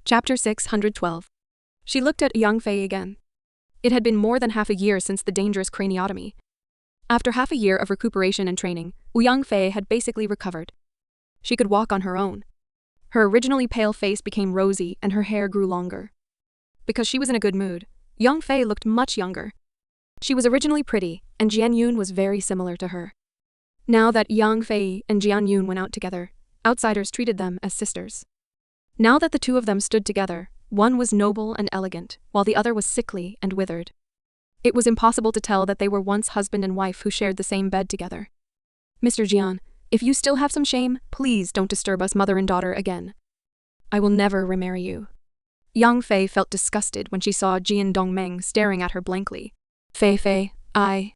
Chapter 612. She looked at Yang Fei again. It had been more than half a year since the dangerous craniotomy. After half a year of recuperation and training, Yang Fei had basically recovered. She could walk on her own. Her originally pale face became rosy and her hair grew longer. Because she was in a good mood, Yang Fei looked much younger. She was originally pretty, and Jian Yun was very similar to her. Now that Yang Fei and Jian Yun went out together, outsiders treated them as sisters. Now that the two of them stood together, one was noble and elegant, while the other was sickly and withered. It was impossible to tell that they were once husband and wife who shared the same bed together. Mr. Jian, if you still have some shame, please don't disturb us mother and daughter again. I will never remarry you. Yang Fei felt disgusted when she saw Jian Dongmeng staring at her blankly. Fei, Jian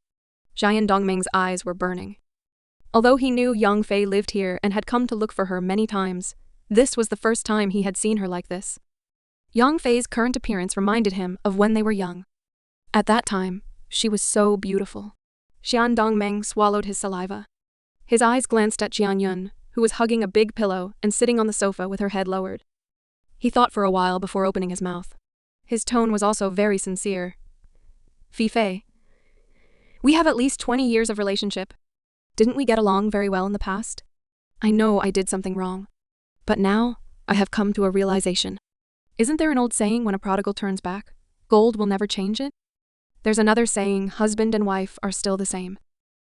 Dongmeng's eyes were burning. Although he knew Yang Fei lived here and had come to look for her many times, this was the first time he had seen her like this. Yang Fei's current appearance reminded him of when they were young. At that time, she was so beautiful. Jian Dongmeng swallowed his saliva. His eyes glanced at Jian Yun, who was hugging a big pillow and sitting on the sofa with her head lowered. He thought for a while before opening his mouth. His tone was also very sincere. Fei, we have at least 20 years of relationship. Didn't we get along very well in the past? I know I did something wrong. But now, I have come to a realization. Isn't there an old saying when a prodigal turns back, gold will never change it? There's another saying, husband and wife are still the same.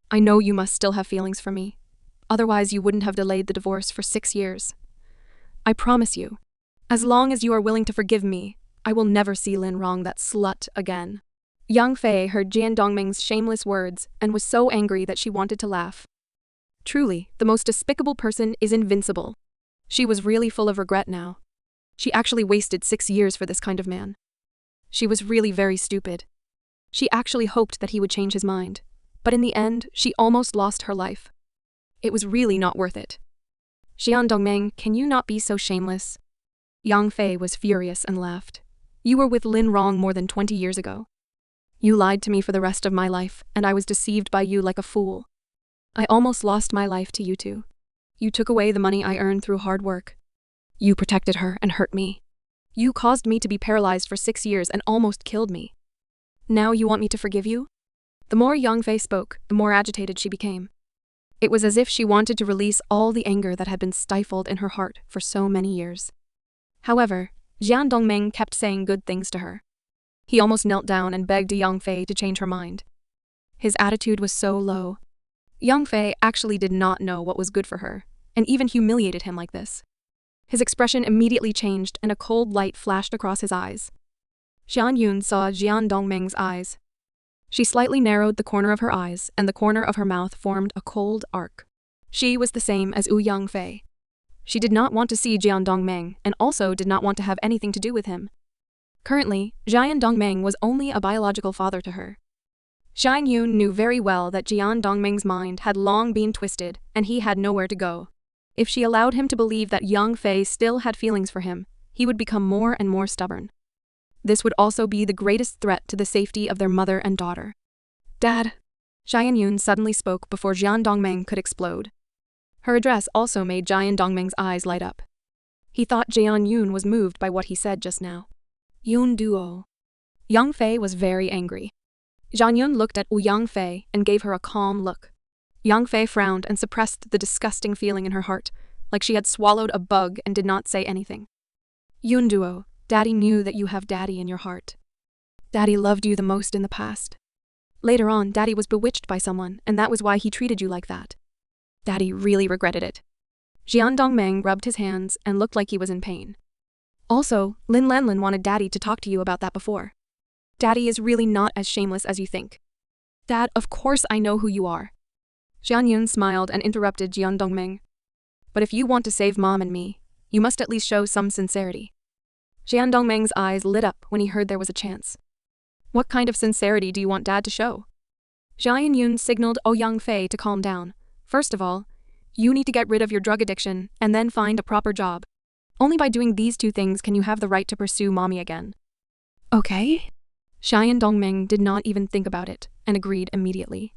I know you must still have feelings for me. Otherwise you wouldn't have delayed the divorce for 6 years. I promise you, as long as you are willing to forgive me, I will never see Lin Rong, that slut, again. Yang Fei heard Jian Dongmeng's shameless words and was so angry that she wanted to laugh. Truly, the most despicable person is invincible. She was really full of regret now. She actually wasted 6 years for this kind of man. She was really very stupid. She actually hoped that he would change his mind, but in the end, she almost lost her life. It was really not worth it. Jian Dongmeng, can you not be so shameless? Yang Fei was furious and laughed. You were with Lin Rong more than 20 years ago. You lied to me for the rest of my life, and I was deceived by you like a fool. I almost lost my life to you two. You took away the money I earned through hard work. You protected her and hurt me. You caused me to be paralyzed for 6 years and almost killed me. Now you want me to forgive you? The more Yang Fei spoke, the more agitated she became. It was as if she wanted to release all the anger that had been stifled in her heart for so many years. However, Jian Dongmeng kept saying good things to her. He almost knelt down and begged Yang Fei to change her mind. His attitude was so low. Yang Fei actually did not know what was good for her, and even humiliated him like this. His expression immediately changed and a cold light flashed across his eyes. Jian Yun saw Jian Dongmeng's eyes. She slightly narrowed the corner of her eyes and the corner of her mouth formed a cold arc. She was the same as Yang Fei. She did not want to see Jian Dongmeng and also did not want to have anything to do with him. Currently, Jian Dongmeng was only a biological father to her. Jian Yun knew very well that Jian Dongmeng's mind had long been twisted and he had nowhere to go. If she allowed him to believe that Yang Fei still had feelings for him, he would become more and more stubborn. This would also be the greatest threat to the safety of their mother and daughter. Dad. Jian Yun suddenly spoke before Jian Dongmeng could explode. Her address also made Jian Dongmeng's eyes light up. He thought Jian Yun was moved by what he said just now. Yun duo. Yang Fei was very angry. Jian Yun looked at Yang Fei and gave her a calm look. Yang Fei frowned and suppressed the disgusting feeling in her heart, like she had swallowed a bug and did not say anything. Yun duo, Daddy knew that you have Daddy in your heart. Daddy loved you the most in the past. Later on, Daddy was bewitched by someone, and that was why he treated you like that. Daddy really regretted it. Jian Dongmeng rubbed his hands and looked like he was in pain. Also, Lin Lanlin wanted Daddy to talk to you about that before. Daddy is really not as shameless as you think. Dad, of course I know who you are. Jian Yun smiled and interrupted Jian Dongmeng. But if you want to save Mom and me, you must at least show some sincerity. Jian Dongmeng's eyes lit up when he heard there was a chance. What kind of sincerity do you want Dad to show? Jian Yun signaled Yang Fei to calm down. First of all, you need to get rid of your drug addiction and then find a proper job. Only by doing these 2 things can you have the right to pursue Mommy again. Okay? Jian Dongmeng did not even think about it and agreed immediately.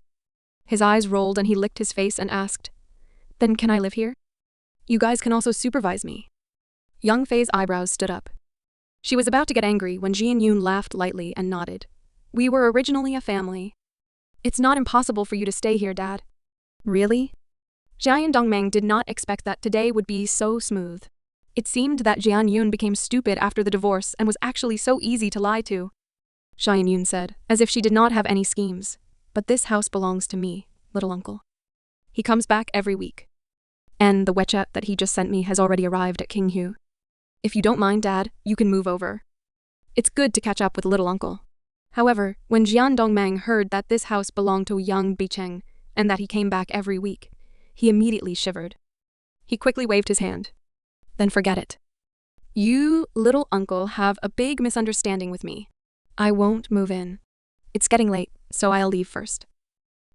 His eyes rolled and he licked his face and asked, Then can I live here? You guys can also supervise me. Yang Fei's eyebrows stood up. She was about to get angry when Jian Yun laughed lightly and nodded. We were originally a family. It's not impossible for you to stay here, Dad. Really? Jian Dongmeng did not expect that today would be so smooth. It seemed that Jian Yun became stupid after the divorce and was actually so easy to lie to. Jian Yun said, as if she did not have any schemes. But this house belongs to me, little uncle. He comes back every week. And the WeChat that he just sent me has already arrived at King Hu. If you don't mind, Dad, you can move over. It's good to catch up with little uncle. However, when Jian Dongmeng heard that this house belonged to Yang Bicheng and that he came back every week, he immediately shivered. He quickly waved his hand. Then forget it. You, little uncle, have a big misunderstanding with me. I won't move in. It's getting late, so I'll leave first.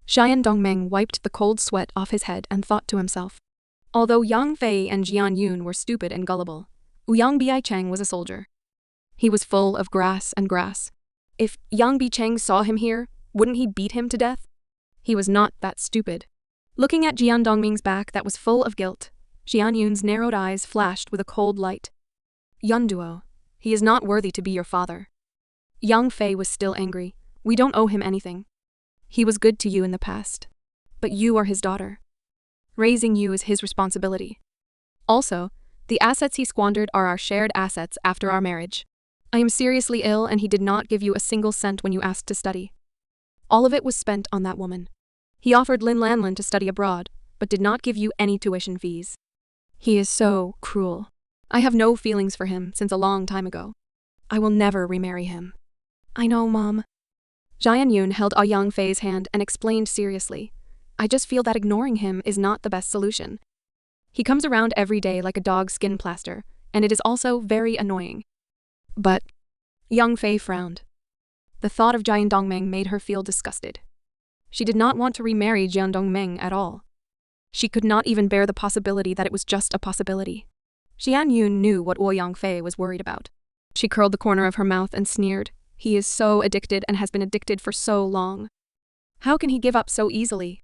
Jian Dongmeng wiped the cold sweat off his head and thought to himself. Although Yang Fei and Jian Yun were stupid and gullible, Yang Bicheng was a soldier. He was full of grass and grass. If Yang Bicheng saw him here, wouldn't he beat him to death? He was not that stupid. Looking at Jian Dongming's back that was full of guilt, Jian Yun's narrowed eyes flashed with a cold light. Yun Duo, he is not worthy to be your father. Yang Fei was still angry. We don't owe him anything. He was good to you in the past. But you are his daughter. Raising you is his responsibility. Also, the assets he squandered are our shared assets after our marriage. I am seriously ill and he did not give you a single cent when you asked to study. All of it was spent on that woman. He offered Lin Lanlin to study abroad, but did not give you any tuition fees. He is so cruel. I have no feelings for him since a long time ago. I will never remarry him. I know, Mom. Jian Yun held Yang Fei's hand and explained seriously. I just feel that ignoring him is not the best solution. He comes around every day like a dog's skin plaster, and it is also very annoying. But Yang Fei frowned. The thought of Jian Dongmeng made her feel disgusted. She did not want to remarry Jian Dongmeng at all. She could not even bear the possibility that it was just a possibility. Jian Yun knew what Yang Fei was worried about. She curled the corner of her mouth and sneered. He is so addicted and has been addicted for so long. How can he give up so easily?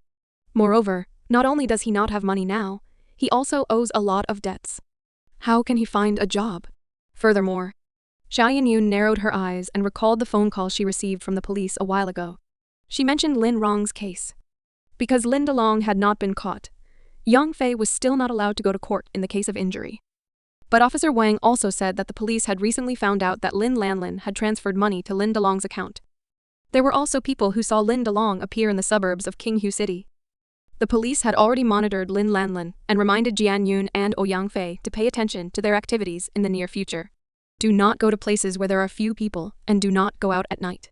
Moreover, not only does he not have money now, he also owes a lot of debts. How can he find a job? Furthermore, Jian Yun narrowed her eyes and recalled the phone call she received from the police a while ago. She mentioned Lin Rong's case. Because Lin Delong had not been caught, Yang Fei was still not allowed to go to court in the case of injury. But Officer Wang also said that the police had recently found out that Lin Lanlin had transferred money to Lin Delong's account. There were also people who saw Lin Delong appear in the suburbs of King Hu City. The police had already monitored Lin Lanlin and reminded Jian Yun and Yang Fei to pay attention to their activities in the near future. Do not go to places where there are few people, and do not go out at night.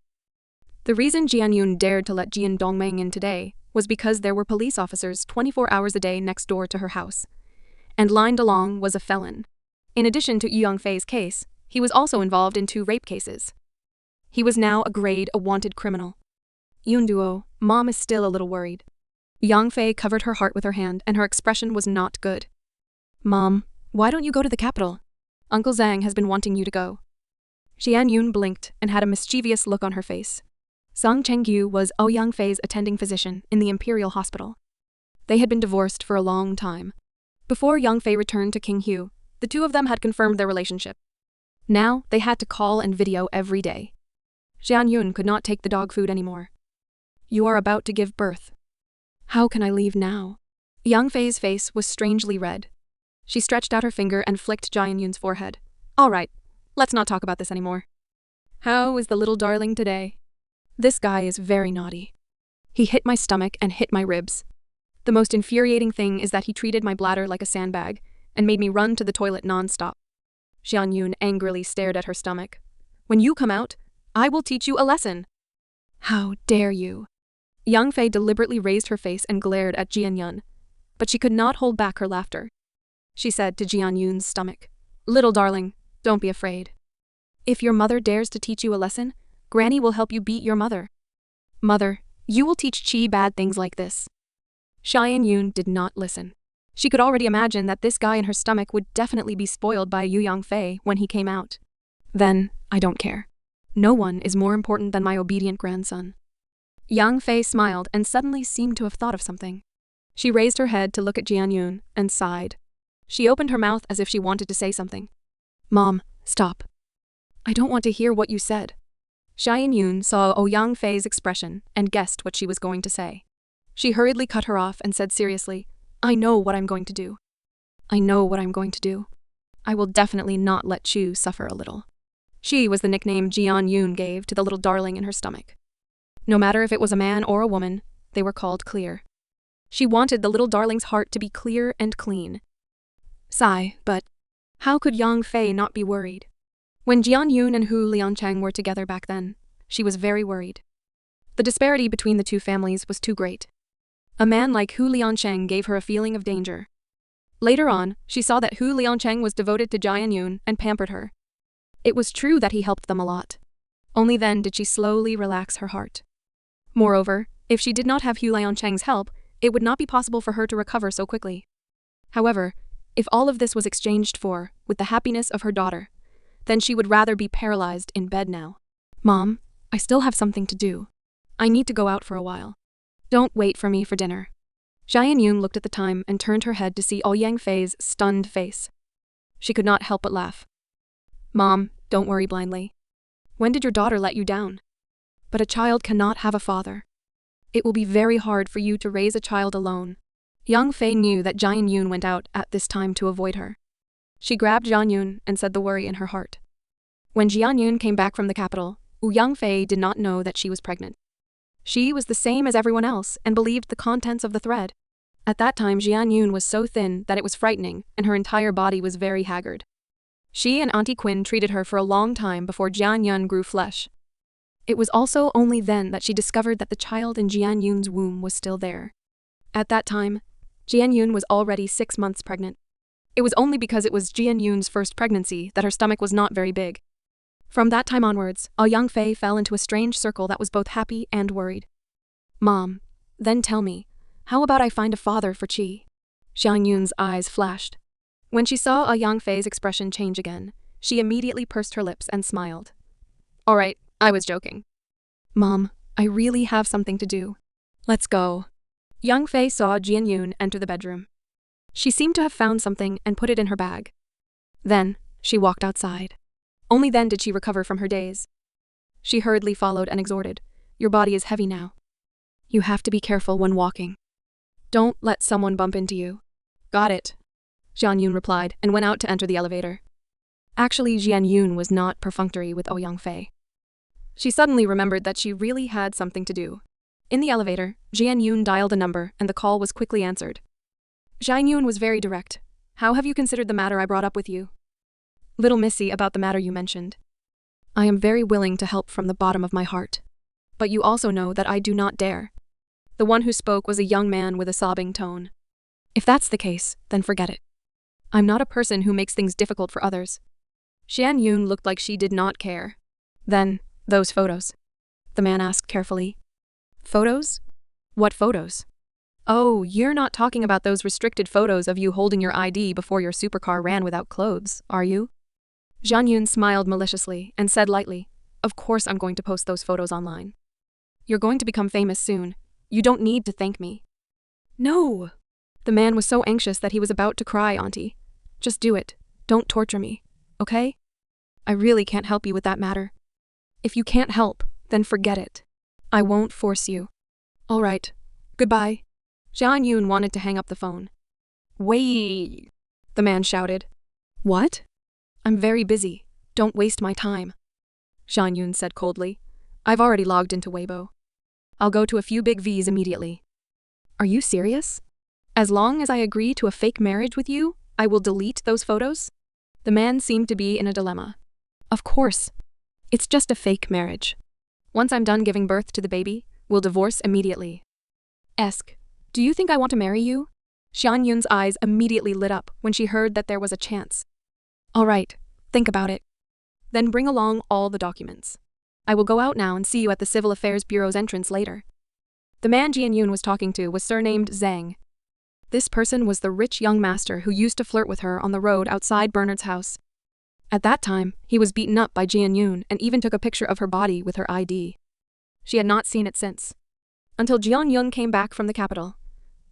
The reason Jian Yun dared to let Jian Dongmeng in today was because there were police officers 24 hours a day next door to her house. And Lin Delong was a felon. In addition to Yang Fei's case, he was also involved in 2 rape cases. He was now a wanted criminal. Yun Duo, Mom is still a little worried. Yang Fei covered her heart with her hand and her expression was not good. Mom, why don't you go to the capital? Uncle Zhang has been wanting you to go. Jian Yun blinked and had a mischievous look on her face. Zhang Chengyu was Yang Fei's attending physician in the Imperial Hospital. They had been divorced for a long time. Before Yang Fei returned to King Hu, the 2 of them had confirmed their relationship. Now, they had to call and video every day. Jian Yun could not take the dog food anymore. You are about to give birth. How can I leave now? Yang Fei's face was strangely red. She stretched out her finger and flicked Jian Yun's forehead. All right, let's not talk about this anymore. How is the little darling today? This guy is very naughty. He hit my stomach and hit my ribs. The most infuriating thing is that he treated my bladder like a sandbag and made me run to the toilet non-stop. Jian Yun angrily stared at her stomach. When you come out, I will teach you a lesson. How dare you? Yang Fei deliberately raised her face and glared at Jian Yun, but she could not hold back her laughter. She said to Jian Yun's stomach, Little darling, don't be afraid. If your mother dares to teach you a lesson, Granny will help you beat your mother. Mother, you will teach Qi bad things like this. Jian Yun did not listen. She could already imagine that this guy in her stomach would definitely be spoiled by Yang Fei when he came out. Then, I don't care. No one is more important than my obedient grandson. Yang Fei smiled and suddenly seemed to have thought of something. She raised her head to look at Jian Yun and sighed. She opened her mouth as if she wanted to say something. Mom, stop. I don't want to hear what you said. Xian Yun saw Ouyang Fei's expression and guessed what she was going to say. She hurriedly cut her off and said seriously, I know what I'm going to do. I know what I'm going to do. I will definitely not let Chu suffer a little. She was the nickname Jian Yun gave to the little darling in her stomach. No matter if it was a man or a woman, they were called clear. She wanted the little darling's heart to be clear and clean. Sigh, but how could Yang Fei not be worried? When Jian Yun and Hu Liancheng were together back then, she was very worried. The disparity between the two families was too great. A man like Hu Liancheng gave her a feeling of danger. Later on, she saw that Hu Liancheng was devoted to Jian Yun and pampered her. It was true that he helped them a lot. Only then did she slowly relax her heart. Moreover, if she did not have Hu Liancheng's help, it would not be possible for her to recover so quickly. However, if all of this was exchanged for, with the happiness of her daughter, then she would rather be paralyzed in bed now. Mom, I still have something to do. I need to go out for a while. Don't wait for me for dinner. Xian Yun looked at the time and turned her head to see Ouyang Fei's stunned face. She could not help but laugh. Mom, don't worry blindly. When did your daughter let you down? But a child cannot have a father. It will be very hard for you to raise a child alone. Yang Fei knew that Jian Yun went out at this time to avoid her. She grabbed Jian Yun and said the worry in her heart. When Jian Yun came back from the capital, Ouyang Fei did not know that she was pregnant. She was the same as everyone else and believed the contents of the thread. At that time, Jian Yun was so thin that it was frightening, and her entire body was very haggard. She and Auntie Quinn treated her for a long time before Jian Yun grew flesh. It was also only then that she discovered that the child in Jian Yun's womb was still there. At that time, Jian Yun was already 6 months pregnant. It was only because it was Jian Yun's first pregnancy that her stomach was not very big. From that time onwards, Ouyang Fei fell into a strange circle that was both happy and worried. Mom, then tell me, how about I find a father for Qi? Xiang Yun's eyes flashed. When she saw Ouyang Fei's expression change again, she immediately pursed her lips and smiled. All right, I was joking. Mom, I really have something to do. Let's go. Yang Fei saw Jian Yun enter the bedroom. She seemed to have found something and put it in her bag. Then, she walked outside. Only then did she recover from her daze. She hurriedly followed and exhorted, Your body is heavy now. You have to be careful when walking. Don't let someone bump into you. Got it. Jian Yun replied and went out to enter the elevator. Actually, Jian Yun was not perfunctory with Ouyang Fei. She suddenly remembered that she really had something to do. In the elevator, Jian Yun dialed a number and the call was quickly answered. Jian Yun was very direct. How have you considered the matter I brought up with you? Little Missy, about the matter you mentioned. I am very willing to help from the bottom of my heart. But you also know that I do not dare. The one who spoke was a young man with a sobbing tone. If that's the case, then forget it. I'm not a person who makes things difficult for others. Xian Yun looked like she did not care. Then, those photos. The man asked carefully. Photos? What photos? Oh, you're not talking about those restricted photos of you holding your ID before your supercar ran without clothes, are you? Jian Yun smiled maliciously and said lightly, Of course I'm going to post those photos online. You're going to become famous soon. You don't need to thank me. No! The man was so anxious that he was about to cry, Auntie. Just do it. Don't torture me, okay? I really can't help you with that matter. If you can't help, then forget it. I won't force you. All right. Goodbye. Jian Yun wanted to hang up the phone. Wait! The man shouted. What? I'm very busy. Don't waste my time. Jian Yun said coldly. I've already logged into Weibo. I'll go to a few big V's immediately. Are you serious? As long as I agree to a fake marriage with you, I will delete those photos? The man seemed to be in a dilemma. Of course. It's just a fake marriage. Once I'm done giving birth to the baby, we'll divorce immediately. Do you think I want to marry you? Xian Yun's eyes immediately lit up when she heard that there was a chance. All right, think about it. Then bring along all the documents. I will go out now and see you at the Civil Affairs Bureau's entrance later. The man Jian Yun was talking to was surnamed Zhang. This person was the rich young master who used to flirt with her on the road outside Bernard's house. At that time, he was beaten up by Jian Yun and even took a picture of her body with her ID. She had not seen it since. Until Jian Yun came back from the capital.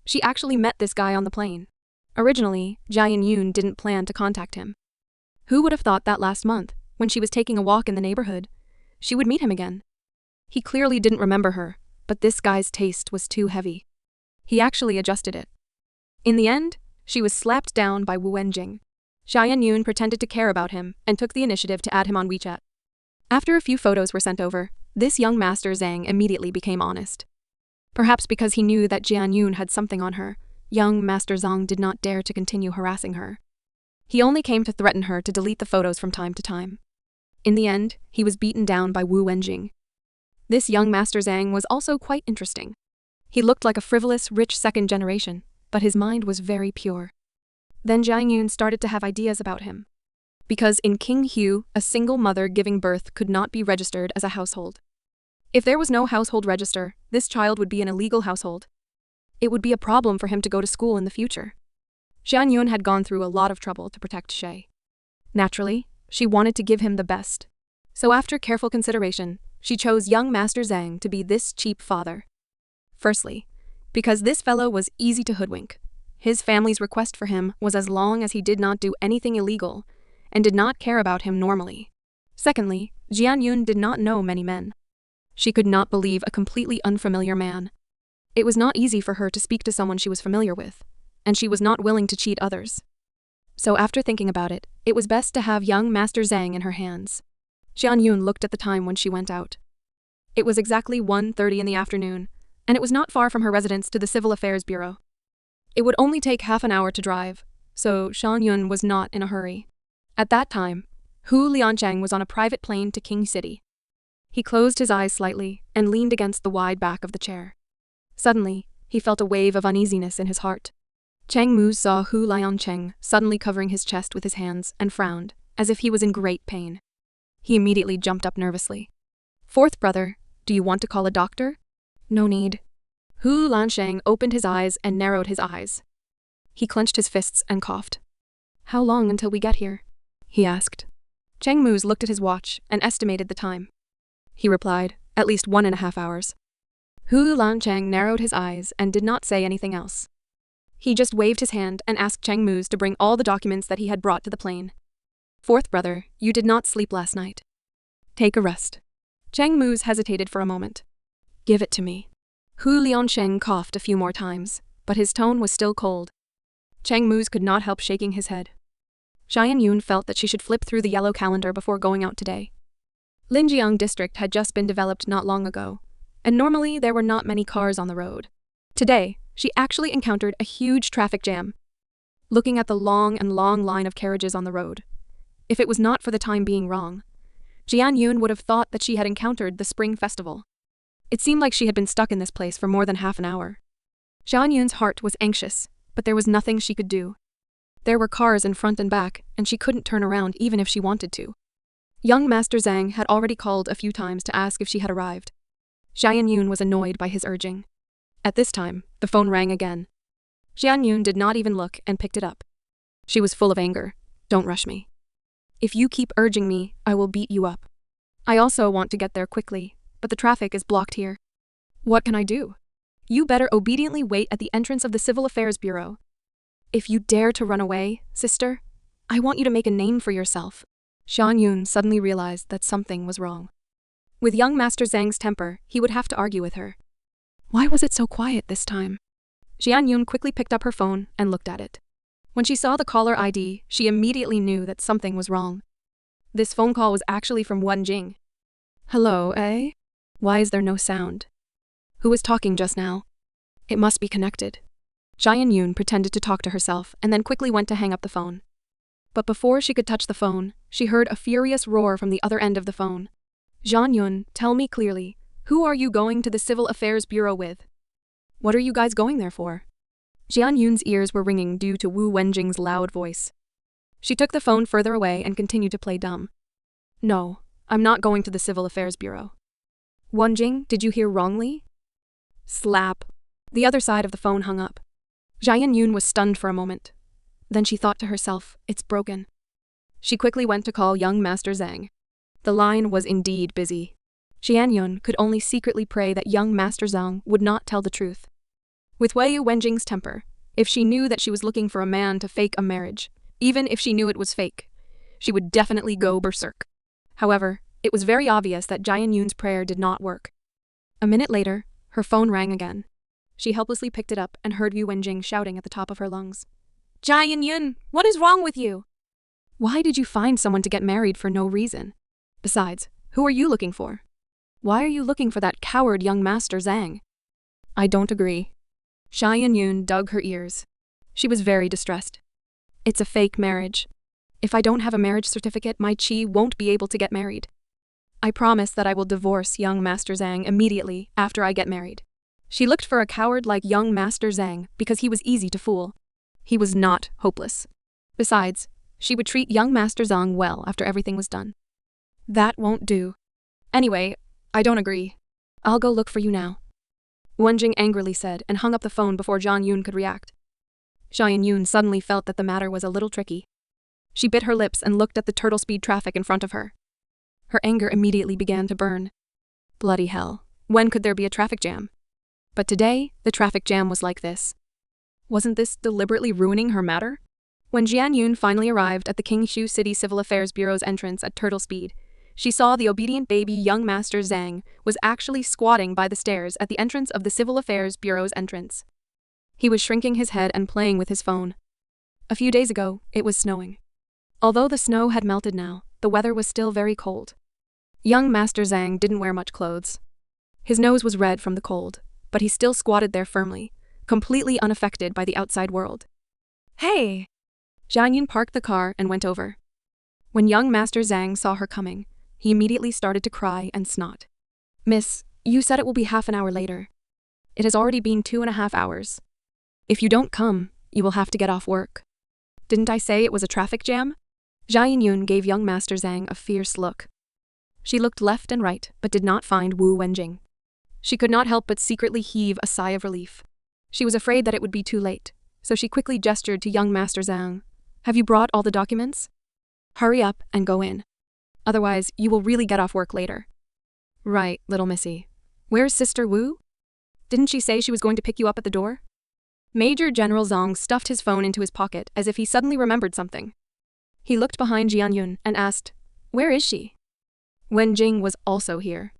She actually met this guy on the plane. Originally, Jian Yun didn't plan to contact him. Who would have thought that last month, When she was taking a walk in the neighborhood, she would meet him again. He clearly didn't remember her, but this guy's taste was too heavy. He actually adjusted it. In the end, she was slapped down by Wu Wenjing. Xia Yun pretended to care about him and took the initiative to add him on WeChat. After a few photos were sent over, this young Master Zhang immediately became honest. Perhaps because he knew that Jian Yun had something on her, young Master Zhang did not dare to continue harassing her. He only came to threaten her to delete the photos from time to time. In the end, he was beaten down by Wu Wenjing. This young Master Zhang was also quite interesting. He looked like a frivolous, rich second generation, but his mind was very pure. Then Jian Yun started to have ideas about him. Because in King Hu, a single mother giving birth could not be registered as a household. If there was no household register, this child would be an illegal household. It would be a problem for him to go to school in the future. Jian Yun had gone through a lot of trouble to protect Shay. Naturally, she wanted to give him the best. So after careful consideration, she chose young Master Zhang to be this cheap father. Firstly, because this fellow was easy to hoodwink. His family's request for him was as long as he did not do anything illegal and did not care about him normally. Secondly, Jian Yun did not know many men. She could not believe a completely unfamiliar man. It was not easy for her to speak to someone she was familiar with, and she was not willing to cheat others. So after thinking about it, it was best to have young Master Zhang in her hands. Jian Yun looked at the time when she went out. It was exactly 1:30 in the afternoon, and it was not far from her residence to the Civil Affairs Bureau. It would only take half an hour to drive, so Jian Yun was not in a hurry. At that time, Hu Liancheng was on a private plane to King City. He closed his eyes slightly and leaned against the wide back of the chair. Suddenly, he felt a wave of uneasiness in his heart. Cheng Mu saw Hu Liancheng suddenly covering his chest with his hands and frowned, as if he was in great pain. He immediately jumped up nervously. "Fourth brother, do you want to call a doctor?" "No need." Hu Liancheng opened his eyes and narrowed his eyes. He clenched his fists and coughed. "How long until we get here?" he asked. Cheng Mu looked at his watch and estimated the time. He replied, "At least 1.5 hours." Hu Liancheng narrowed his eyes and did not say anything else. He just waved his hand and asked Cheng Mu to bring all the documents that he had brought to the plane. "Fourth brother, you did not sleep last night. Take a rest." Cheng Mu hesitated for a moment. "Give it to me." Hu Liancheng coughed a few more times, but his tone was still cold. Cheng Mu could not help shaking his head. Xian Yun felt that she should flip through the yellow calendar before going out today. Linjiang district had just been developed not long ago, and normally there were not many cars on the road. Today, she actually encountered a huge traffic jam. Looking at the long line of carriages on the road, if it was not for the time being wrong, Jian Yun would have thought that she had encountered the Spring Festival. It seemed like she had been stuck in this place for more than half an hour. Jian Yun's heart was anxious, but there was nothing she could do. There were cars in front and back, and she couldn't turn around even if she wanted to. Young Master Zhang had already called a few times to ask if she had arrived. Jian Yun was annoyed by his urging. At this time, the phone rang again. Jian Yun did not even look and picked it up. She was full of anger. "Don't rush me. If you keep urging me, I will beat you up. I also want to get there quickly, but the traffic is blocked here. What can I do? You better obediently wait at the entrance of the Civil Affairs Bureau. If you dare to run away, sister, I want you to make a name for yourself." Jian Yun suddenly realized that something was wrong. With young Master Zhang's temper, he would have to argue with her. Why was it so quiet this time? Jian Yun quickly picked up her phone and looked at it. When she saw the caller ID, she immediately knew that something was wrong. This phone call was actually from Wenjing. "Hello, eh? Why is there no sound? Who was talking just now? It must be connected." Jian Yun pretended to talk to herself and then quickly went to hang up the phone. But before she could touch the phone, she heard a furious roar from the other end of the phone. "Jian Yun, tell me clearly, who are you going to the Civil Affairs Bureau with? What are you guys going there for?" Jian Yun's ears were ringing due to Wu Wenjing's loud voice. She took the phone further away and continued to play dumb. "No, I'm not going to the Civil Affairs Bureau." "Wenjing, did you hear wrongly?" Slap. The other side of the phone hung up. Jian Yun was stunned for a moment. Then she thought to herself, "It's broken." She quickly went to call young Master Zhang. The line was indeed busy. Jian Yun could only secretly pray that young Master Zhang would not tell the truth. With Wei Wenjing's temper, if she knew that she was looking for a man to fake a marriage, even if she knew it was fake, she would definitely go berserk. However, it was very obvious that Jian Yun's prayer did not work. A minute later, her phone rang again. She helplessly picked it up and heard Yu Wenjing shouting at the top of her lungs. Jian Yun, what is wrong with you? Why did you find someone to get married for no reason? Besides, who are you looking for? Why are you looking for that coward young master Zhang? I don't agree. Jian Yun dug her ears. She was very distressed. It's a fake marriage. If I don't have a marriage certificate, my Qi won't be able to get married. I promise that I will divorce young Master Zhang immediately after I get married. She looked for a coward like young Master Zhang because he was easy to fool. He was not hopeless. Besides, she would treat young Master Zhang well after everything was done. That won't do. Anyway, I don't agree. I'll go look for you now. Wenjing angrily said and hung up the phone before Jian Yun could react. Jian Yun suddenly felt that the matter was a little tricky. She bit her lips and looked at the turtle speed traffic in front of her. Her anger immediately began to burn. Bloody hell, when could there be a traffic jam? But today, the traffic jam was like this. Wasn't this deliberately ruining her matter? When Jian Yun finally arrived at the Qingshu City Civil Affairs Bureau's entrance at turtle speed, she saw the obedient baby young Master Zhang was actually squatting by the stairs at the entrance of the Civil Affairs Bureau's entrance. He was shrinking his head and playing with his phone. A few days ago, it was snowing. Although the snow had melted now, the weather was still very cold. Young Master Zhang didn't wear much clothes. His nose was red from the cold, but he still squatted there firmly, completely unaffected by the outside world. Hey! Jian Yun parked the car and went over. When young Master Zhang saw her coming, he immediately started to cry and snot. Miss, you said it will be half an hour later. It has already been 2.5 hours. If you don't come, you will have to get off work. Didn't I say it was a traffic jam? Jian Yun gave young Master Zhang a fierce look. She looked left and right, but did not find Wu Wenjing. She could not help but secretly heave a sigh of relief. She was afraid that it would be too late, so she quickly gestured to young Master Zhang. Have you brought all the documents? Hurry up and go in. Otherwise, you will really get off work later. Right, little missy. Where's Sister Wu? Didn't she say she was going to pick you up at the door? Major General Zhang stuffed his phone into his pocket as if he suddenly remembered something. He looked behind Jian Yun and asked, Where is she? Wenjing was also here.